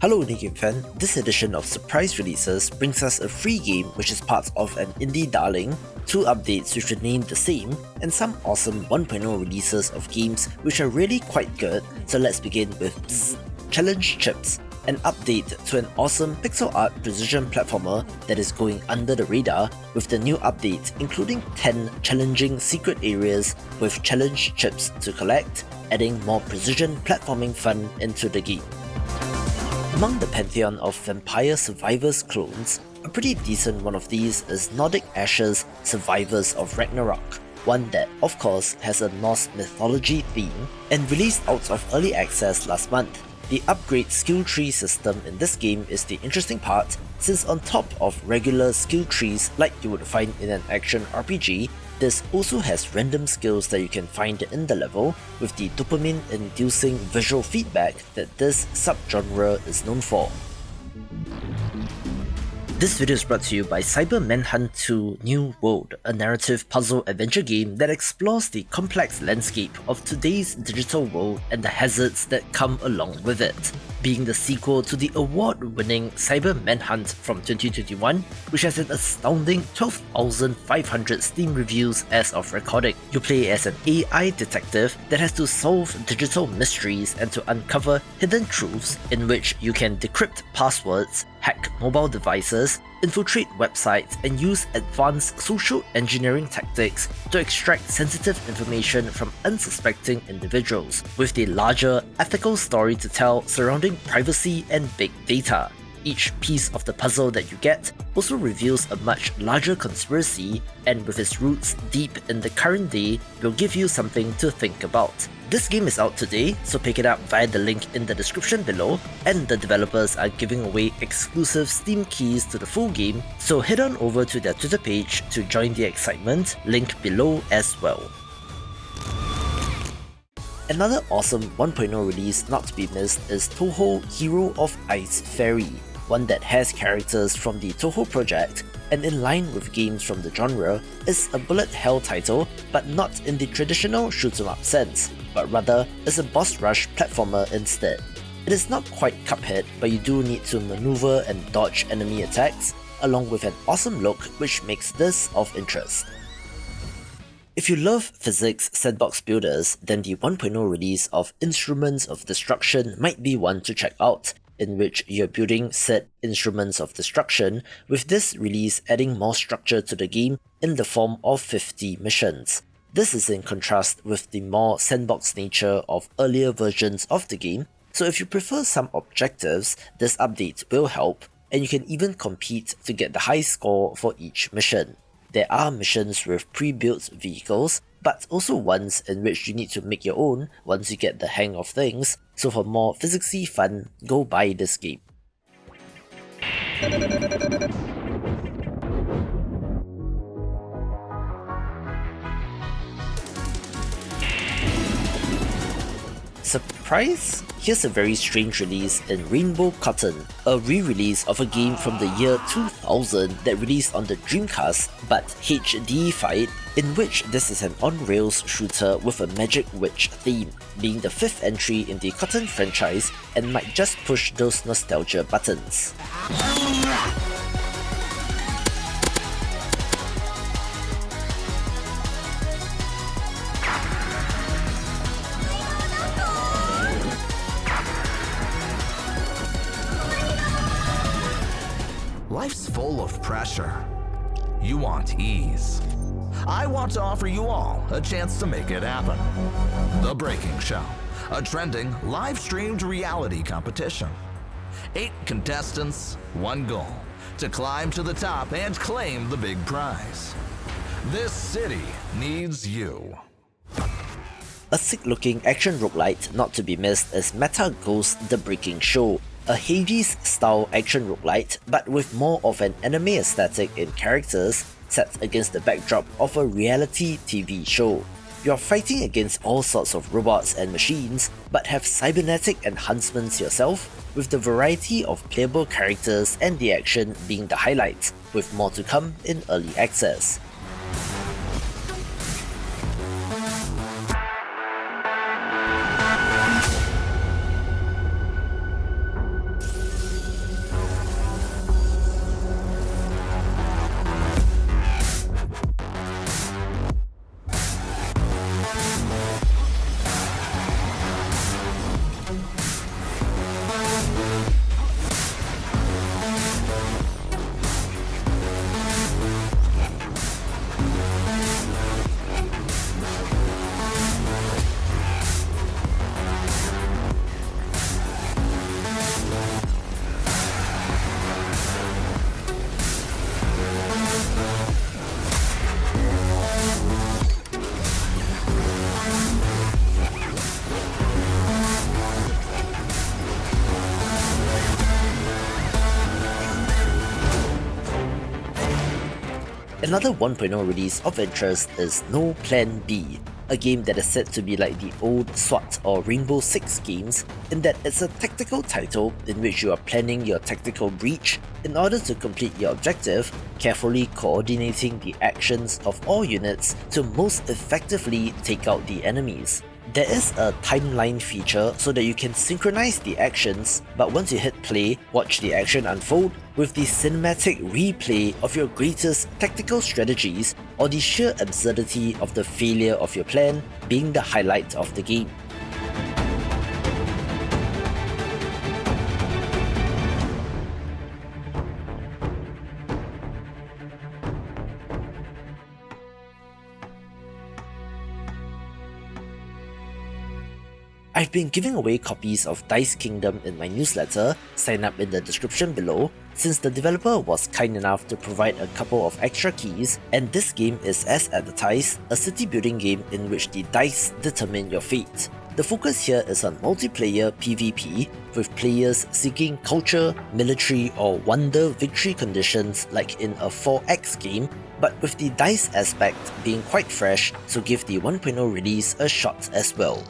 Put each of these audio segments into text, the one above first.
Hello Indie Game fan, this edition of Surprise Releases brings us a free game which is part of an indie darling, 2 updates which remain the same, and some awesome 1.0 releases of games which are really quite good, so let's begin with Bzzzt, Challenge Chips, an update to an awesome pixel art precision platformer that is going under the radar with the new update including 10 challenging secret areas with challenge chips to collect, adding more precision platforming fun into the game. Among the pantheon of Vampire Survivors clones, a pretty decent one of these is Nordic Ashes Survivors of Ragnarok, one that of course has a Norse mythology theme and released out of early access last month. The upgrade skill tree system in this game is the interesting part, since on top of regular skill trees like you would find in an action RPG, this also has random skills that you can find in the level, with the dopamine-inducing visual feedback that this subgenre is known for. This video is brought to you by Manhunt 2 New World, a narrative puzzle adventure game that explores the complex landscape of today's digital world and the hazards that come along with it. Being the sequel to the award-winning Cyber Manhunt from 2021, which has an astounding 12,500 Steam reviews as of recording. You play as an AI detective that has to solve digital mysteries and to uncover hidden truths, in which you can decrypt passwords, hack mobile devices, infiltrate websites, and use advanced social engineering tactics to extract sensitive information from unsuspecting individuals, with the larger ethical story to tell surrounding privacy and big data. Each piece of the puzzle that you get also reveals a much larger conspiracy, and with its roots deep in the current day, will give you something to think about. This game is out today, so pick it up via the link in the description below, and the developers are giving away exclusive Steam keys to the full game, so head on over to their Twitter page to join the excitement, link below as well. Another awesome 1.0 release not to be missed is Touhou Hero of Ice Fairy, one that has characters from the Touhou project, and in line with games from the genre, is a bullet hell title, but not in the traditional shoot 'em up sense, but rather is a boss rush platformer instead. It is not quite Cuphead, but you do need to maneuver and dodge enemy attacks, along with an awesome look which makes this of interest. If you love physics sandbox builders, then the 1.0 release of Instruments of Destruction might be one to check out, in which you're building said Instruments of Destruction, with this release adding more structure to the game in the form of 50 missions. This is in contrast with the more sandbox nature of earlier versions of the game, so if you prefer some objectives, this update will help, and you can even compete to get the high score for each mission. There are missions with pre-built vehicles, but also ones in which you need to make your own once you get the hang of things, so for more physicsy fun, go buy this game. Surprise? Here's a very strange release in Rainbow Cotton, a re-release of a game from the year 2000 that released on the Dreamcast but HD-fied, in which this is an on-rails shooter with a magic witch theme, being the 5th entry in the Cotton franchise and might just push those nostalgia buttons. Life's full of pressure. You want ease. I want to offer you all a chance to make it happen. The Breaking Show, a trending, live-streamed reality competition. 8 contestants, 1 goal, to climb to the top and claim the big prize. This city needs you. A sick-looking action roguelite not to be missed is Meta Ghost The Breaking Show, a Hades-style action roguelite but with more of an anime aesthetic in characters set against the backdrop of a reality TV show. You're fighting against all sorts of robots and machines, but have cybernetic enhancements yourself, with the variety of playable characters and the action being the highlight, with more to come in early access. Another 1.0 release of interest is No Plan B, a game that is said to be like the old SWAT or Rainbow Six games in that it's a tactical title in which you are planning your tactical breach in order to complete your objective, carefully coordinating the actions of all units to most effectively take out the enemies. There is a timeline feature so that you can synchronize the actions, but once you hit play, watch the action unfold with the cinematic replay of your greatest tactical strategies or the sheer absurdity of the failure of your plan being the highlight of the game. I've been giving away copies of Dice Kingdom in my newsletter, sign up in the description below, since the developer was kind enough to provide a couple of extra keys, and this game is as advertised, a city building game in which the dice determine your fate. The focus here is on multiplayer PvP, with players seeking culture, military or wonder victory conditions like in a 4X game, but with the dice aspect being quite fresh, so give the 1.0 release a shot as well.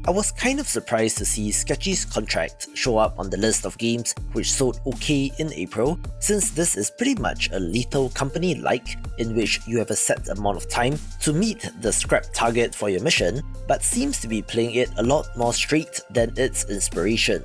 I was kind of surprised to see Sketchy's contract show up on the list of games which sold okay in April, since this is pretty much a Lethal Company-like, in which you have a set amount of time to meet the scrap target for your mission, but seems to be playing it a lot more straight than its inspiration.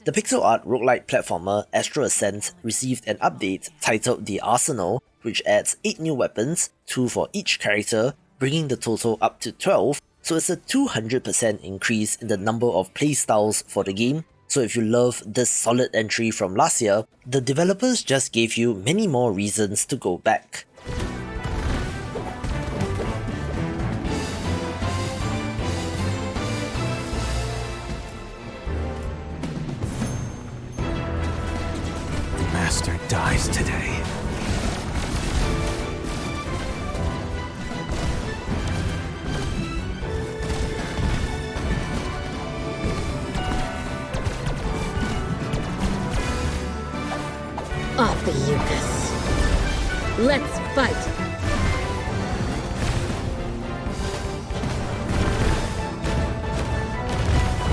The pixel art roguelike platformer Astral Ascent received an update titled The Arsenal, which adds 8 new weapons, 2 for each character, bringing the total up to 12, so it's a 200% increase in the number of playstyles for the game. So if you love this solid entry from last year, the developers just gave you many more reasons to go back. Master dies today. Off the Yukas. Let's fight!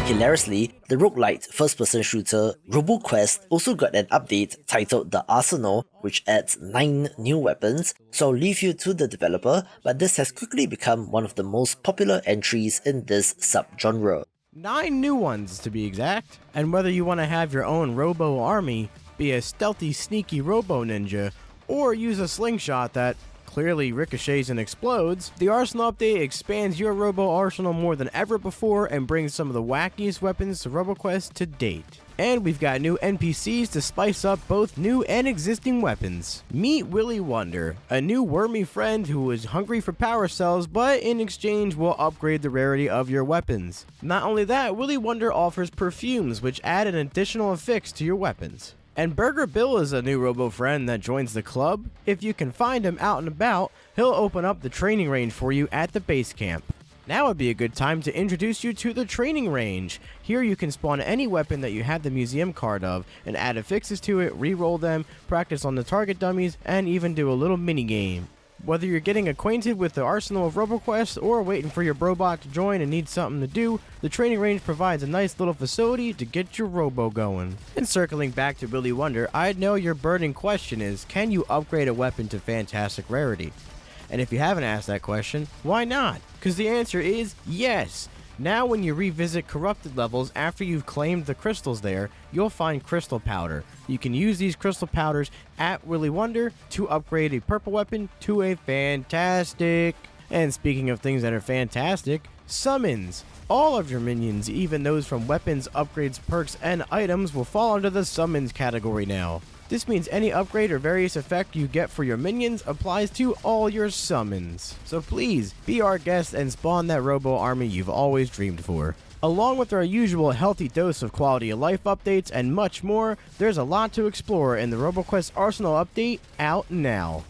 Hilariously, the roguelite first-person shooter Roboquest also got an update titled The Arsenal, which adds 9 new weapons, so I'll leave you to the developer, but this has quickly become one of the most popular entries in this subgenre. 9 new ones to be exact, and whether you want to have your own robo army, be a stealthy sneaky robo ninja, or use a slingshot that clearly ricochets and explodes, the Arsenal update expands your robo arsenal more than ever before and brings some of the wackiest weapons to Roboquest to date. And we've got new NPCs to spice up both new and existing weapons. Meet Willy Wonder, a new wormy friend who is hungry for power cells, but in exchange will upgrade the rarity of your weapons. Not only that, Willy Wonder offers perfumes which add an additional affix to your weapons. And Burger Bill is a new robo friend that joins the club. If you can find him out and about, he'll open up the training range for you at the base camp. Now would be a good time to introduce you to the training range. Here you can spawn any weapon that you have the museum card of and add affixes to it, re-roll them, practice on the target dummies, and even do a little mini game. Whether you're getting acquainted with the arsenal of Roboquest or waiting for your Brobot to join and need something to do, the training range provides a nice little facility to get your Robo going. And circling back to Willy Wonder, I know your burning question is, can you upgrade a weapon to Fantastic Rarity? And if you haven't asked that question, why not? Because the answer is yes! Now when you revisit corrupted levels after you've claimed the crystals there, you'll find crystal powder. You can use these crystal powders at Willy Wonder to upgrade a purple weapon to a fantastic. And speaking of things that are fantastic, summons. All of your minions, even those from weapons, upgrades, perks, and items, will fall under the summons category now. This means any upgrade or various effect you get for your minions applies to all your summons. So please, be our guest and spawn that Robo army you've always dreamed for. Along with our usual healthy dose of quality of life updates and much more, there's a lot to explore in the Roboquest Arsenal update out now.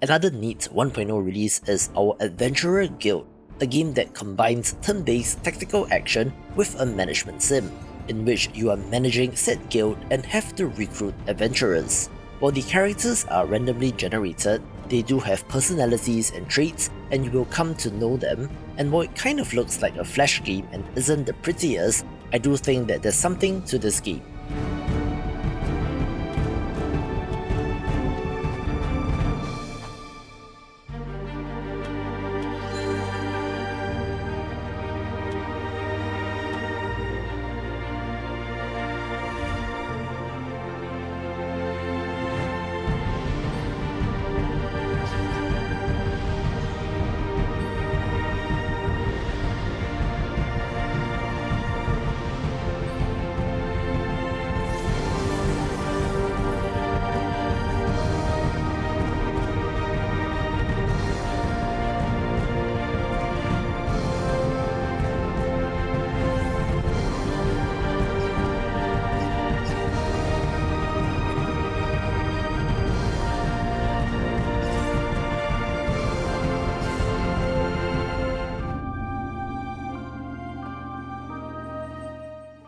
Another neat 1.0 release is our Adventurer Guild, a game that combines turn-based tactical action with a management sim, in which you are managing said guild and have to recruit adventurers. While the characters are randomly generated, they do have personalities and traits, and you will come to know them, and while it kind of looks like a flash game and isn't the prettiest, I do think that there's something to this game.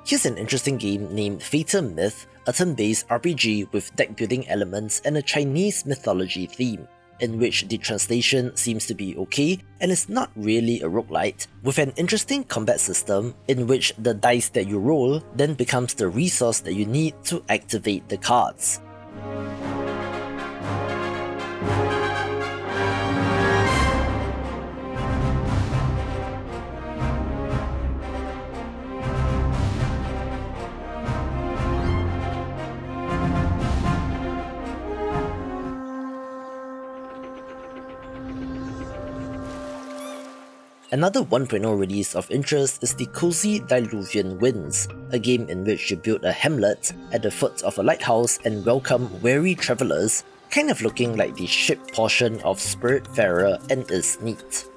Here's an interesting game named Fatermyth, a turn-based RPG with deck-building elements and a Chinese mythology theme, in which the translation seems to be okay and is not really a roguelite, with an interesting combat system in which the dice that you roll then becomes the resource that you need to activate the cards. Another 1.0 release of interest is the cozy Diluvian Winds, a game in which you build a hamlet at the foot of a lighthouse and welcome weary travelers, kind of looking like the ship portion of Spiritfarer, and is neat.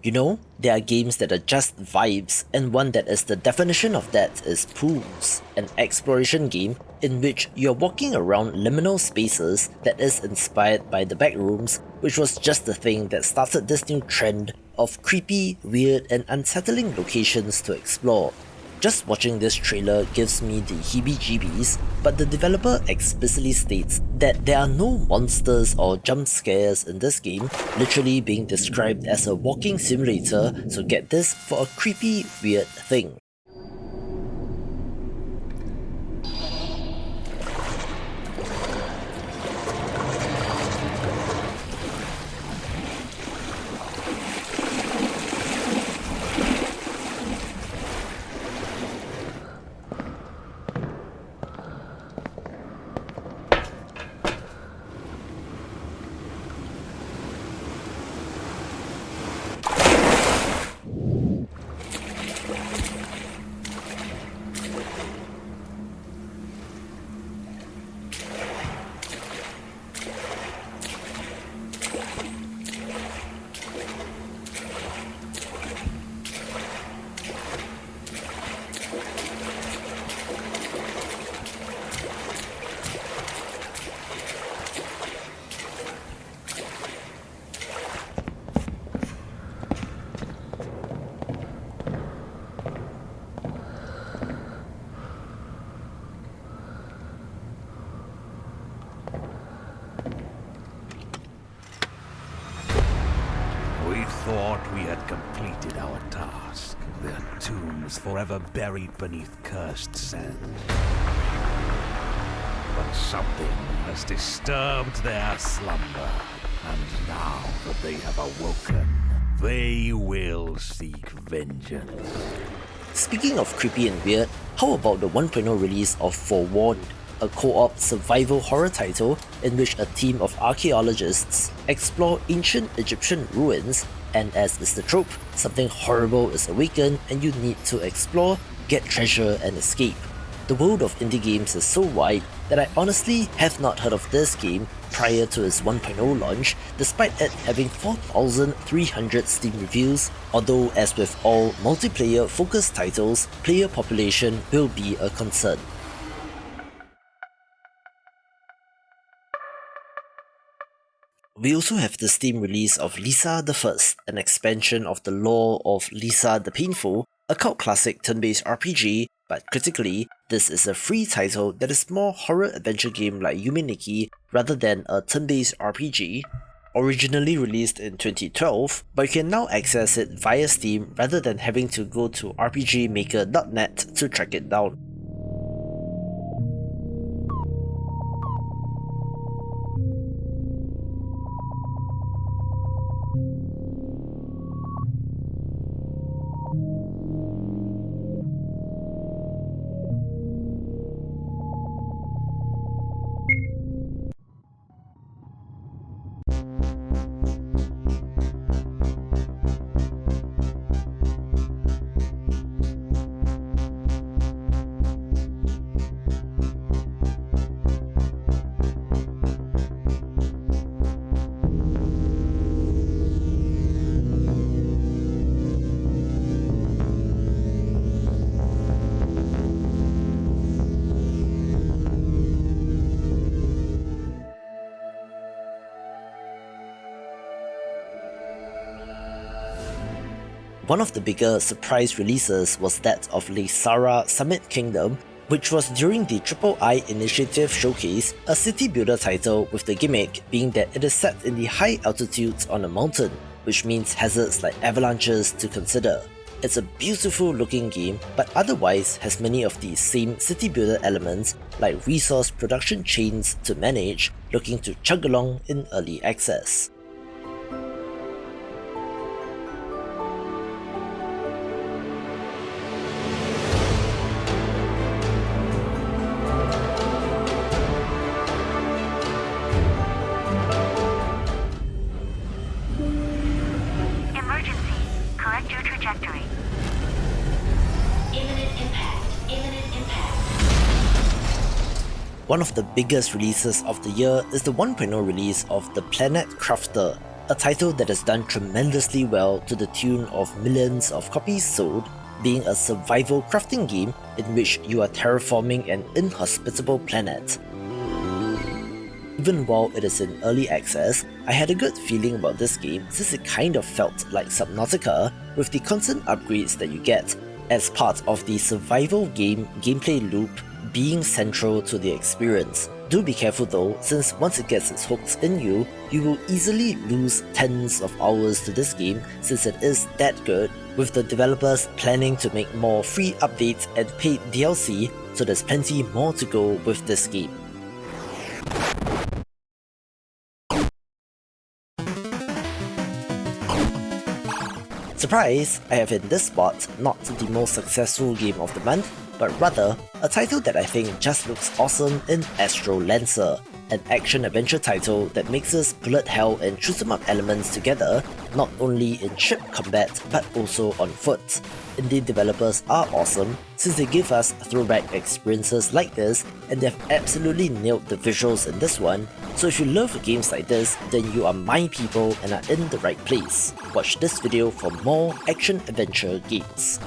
You know, there are games that are just vibes, and one that is the definition of that is Pools, an exploration game in which you're walking around liminal spaces that is inspired by the Backrooms, which was just the thing that started this new trend of creepy, weird and unsettling locations to explore. Just watching this trailer gives me the heebie-jeebies, but the developer explicitly states that there are no monsters or jump scares in this game, literally being described as a walking simulator, so get this for a creepy, weird thing. We thought we had completed our task, their tombs forever buried beneath cursed sand. But something has disturbed their slumber, and now that they have awoken, they will seek vengeance. Speaking of creepy and weird, how about the 1.0 release of Forewarned, a co-op survival horror title in which a team of archaeologists explore ancient Egyptian ruins, and as is the trope, something horrible is awakened and you need to explore, get treasure and escape. The world of indie games is so wide that I honestly have not heard of this game prior to its 1.0 launch, despite it having 4,300 Steam reviews, although as with all multiplayer focused titles, player population will be a concern. We also have the Steam release of Lisa the First, an expansion of the lore of Lisa the Painful, a cult classic turn-based RPG, but critically, this is a free title that is more horror-adventure game like Yume Nikki rather than a turn-based RPG. Originally released in 2012, but you can now access it via Steam rather than having to go to rpgmaker.net to track it down. One of the bigger surprise releases was that of Leysara Summit Kingdom, which was during the III Initiative Showcase, a city builder title with the gimmick being that it is set in the high altitudes on a mountain, which means hazards like avalanches to consider. It's a beautiful looking game, but otherwise has many of the same city builder elements like resource production chains to manage, looking to chug along in early access. One of the biggest releases of the year is the 1.0 release of The Planet Crafter, a title that has done tremendously well to the tune of millions of copies sold, being a survival crafting game in which you are terraforming an inhospitable planet. Even while it is in early access, I had a good feeling about this game since it kind of felt like Subnautica with the constant upgrades that you get, as part of the survival game gameplay loop being central to the experience. Do be careful though, since once it gets its hooks in you, you will easily lose tens of hours to this game since it is that good, with the developers planning to make more free updates and paid DLC, so there's plenty more to go with this game. Surprise! I have in this spot not the most successful game of the month, but rather a title that I think just looks awesome in Astral, an action-adventure title that mixes bullet hell and shoot-'em-up elements together, not only in ship combat but also on foot. Indie developers are awesome since they give us throwback experiences like this, and they've absolutely nailed the visuals in this one, so if you love games like this, then you are my people and are in the right place. Watch this video for more action-adventure games.